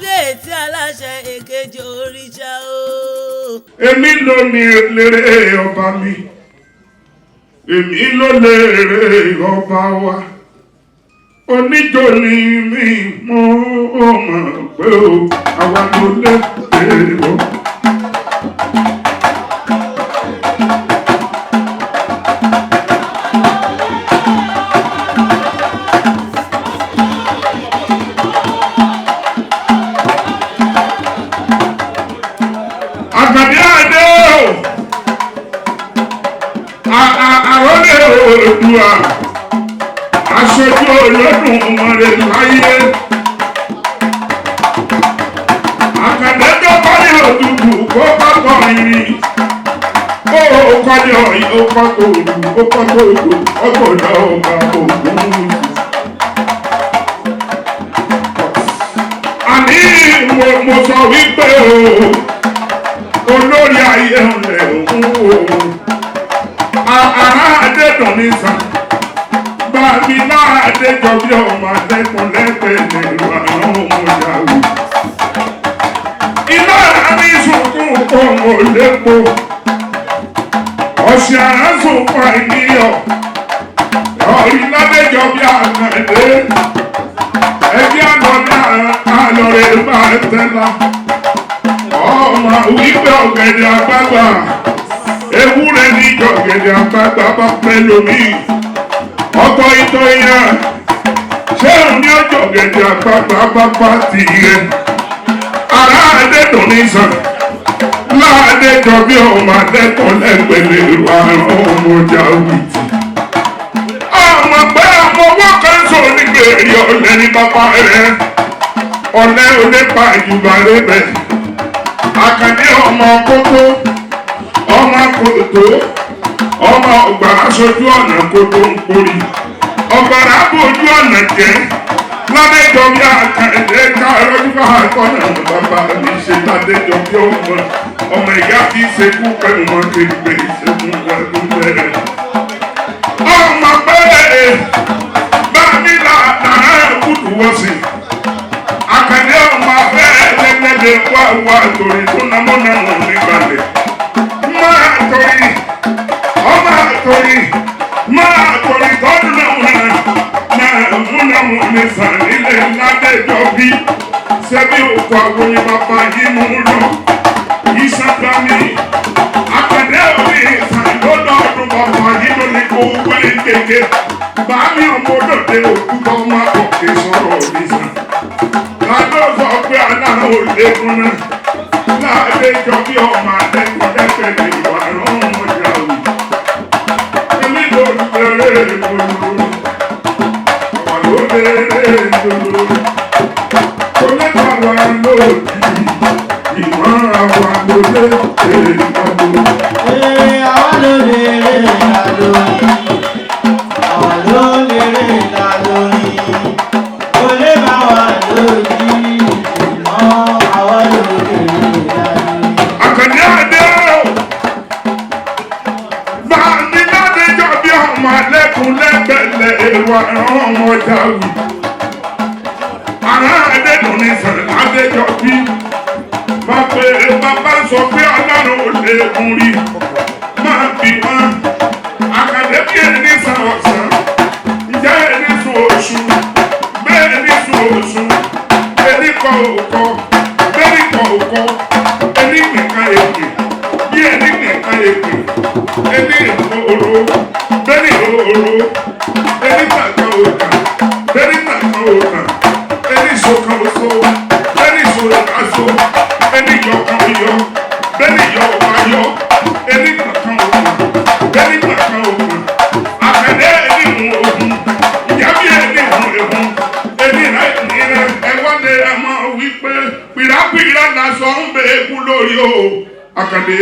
kábíyèsí aláṣẹ èkejì òrìṣà o. èmi ló ní eléré ọba mi èmi ló lérè ọba wa oníjó ni mi mo mọ̀ pé o àwa ló lérè o. Àròlé Oòduà aṣojú Olódùmarè láyé Àkàndé tó kọ́lé òdùdù kó kọ́kọ́ ìrìn ó kọ́lé ọ̀yìn ó kọ́kọ́ òdù ó kọ́kọ́ òdù ọgbọ̀dọ̀ ọba ògùn. Àní mo sọ wípé olórí ayé ọ̀lẹ̀ òun ará adédùn ní sàn bàbí láàdé jọbí ọmọ adẹ́kùn lẹ́gbẹ̀ẹ́ lẹ́rù àwọn ọmọ ìyàwó iná àmì sunkún ọmọ lépo ọ̀sẹ̀ àrásùn fún àìníyọ̀ ọ̀rí ládéjọbí àkàndé ẹbí àlọ́rẹ̀ bá tẹ́lá ọmọ wípé ọ̀gẹ̀dẹ̀ àgbàgbà ewúrẹ́ ní jọ̀gẹ̀dẹ̀ àgbàgbà bá pẹ́ lómi ọkọ̀ ìtọ̀ yẹn ṣé òun ní ọjọ̀gẹ̀dẹ̀ àgbàgbà bá bá ti yẹ ará adédùn ní sàn láàdé jọ bí ọmọ adẹ́kọ̀ọ́ lẹ́gbẹ̀lẹ́ ìlú àrùn ọmọ ọjà wìtì ọmọ pé ọmọ owó kan sọ nígbèrè ọ̀lẹ́ ní bàbá rẹ̀ ọ̀lẹ́ onípa ìjùbà rẹ̀ bẹ̀ Àkàndé ọmọ kókó ọmọ kòtò ọmọ ọgbà aṣojú ọ̀nà kòtò ń porí ọgbàrá bójú ọ̀nà jẹ́ ládéjọ bí Àkàndé ká lọ́dúnfà àkọ́nà bàbá mi ṣe ládéjọ bí ọmọ ìyá kì í ṣe kú pẹ̀lú wọn kéde ìṣẹ́gun ẹ̀dùn bẹ̀rẹ̀ ọmọ bẹ́ẹ̀ bá mi lára kùtù wọ́n sí Àkàndé ọmọ bẹ́ẹ̀ lẹ́gbẹ̀dẹ̀ wá torí tó námọ́nà wọn nígbàlẹ̀ máa torí tọ́dún náà múnà ní sànílẹ̀ ládẹ́jọ́ bí sẹ́bí òkú àwọn bàbá yìí mú lọ ìṣàgbà mi Àkàndé òní ìsàlódọ́ ọdún bàbá yìí ló ní kó wọlé kéke bá mi ọmọdé òkú bá ọmọ òkè sọ̀rọ̀ nìsàn ládọ́ sọ pé aláhùn òlẹ́kùn náà ládẹ́jọ́ bí ọmọ adẹ́kùn lẹ́fẹ̀ẹ́ ìwà rán ọjà òní èmi ló bẹ̀rẹ̀ ìmọ̀lú wà ló bẹ̀rẹ̀ ìmọ̀lú kò lè bá wa lòdì ìmọ̀ àwa ló lè bẹ̀rẹ̀ ìmọ̀lú. Àwa ló lè rè lálórí àwa ló lè rè lálórí kò lè bá wa lòdì ìmọ̀ àwa ló lè rè lálórí. Àkàndé adé bá mi ládéjọ́ bí ọmọ alẹ́kùn lẹ́gbẹ̀lẹ̀ èrò àrùn ọmọ ọjà wù ará adédùn ní sàn ládéjọ́ bí bàbá sọ pé ọlọ́run ò lè kún rí máa bì wọ́n Àkàndé bí ẹni sàn ọ̀sán ǹjẹ́ ẹni sùn oṣù bẹ́ẹ̀ ẹni sùn oṣù ẹni kọ òkọ bẹ́ẹ̀ni kọ òkọ ẹni nìkan èpè bí ẹni nìkan èpè ẹni ìhòòrò bẹ́ẹ̀ni ìhòòrò ẹni tàkà òkà bẹ́ẹ̀ni tàkà òkà ẹni ìṣòkan oṣù bẹ́ẹ̀ni ìṣòkan aṣọ ẹni yọkan yọ bẹ́ẹ̀ni yọkan yọ ẹni tàkà òkà bẹ́ẹ̀ni tàkà òkà Àkàndé ẹni mú ogun ìyábí ẹni mú egun ẹni rẹ ẹwọ́n lè mọ̀ wípé pìràpìrà lásọ ń bẹ egun lórí o Àkàndé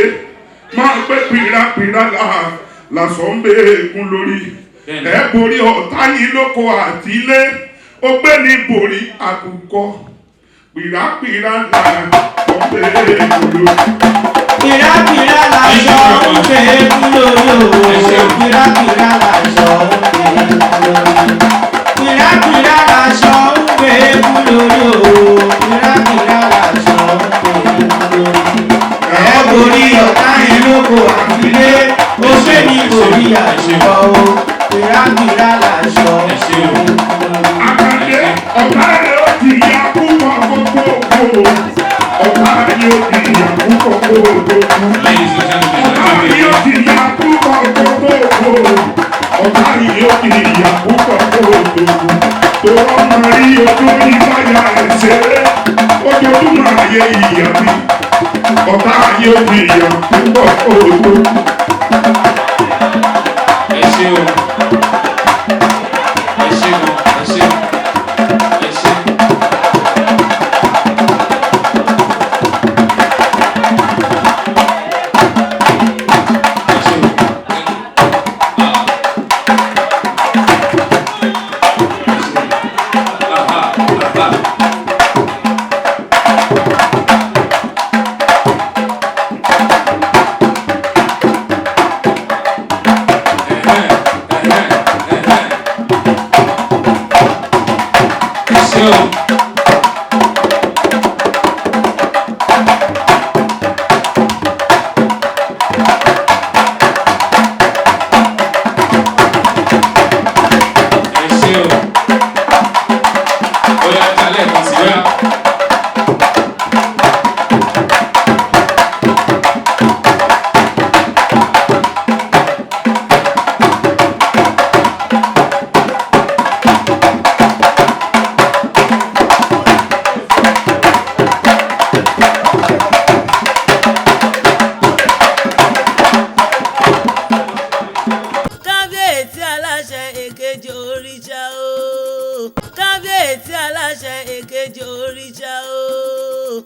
máa gbé pìràpìrà lásọ ń bẹ egun lórí ẹ borí ọ̀tá yìí lóko àti ilé ó gbé ní borí àkùkọ pìràpìrà lásọ ń bẹ egun lórí. Pìràpìrà lásọ ń bẹ egun lórí o pìràpìrà lásọ ń bẹ egun lórí pìràpìrà lásọ ń bẹ egun lórí o pìràpìrà ayé ìyá mi ọ̀tá ayé òbí ìyá ń bọ̀ kó o tó.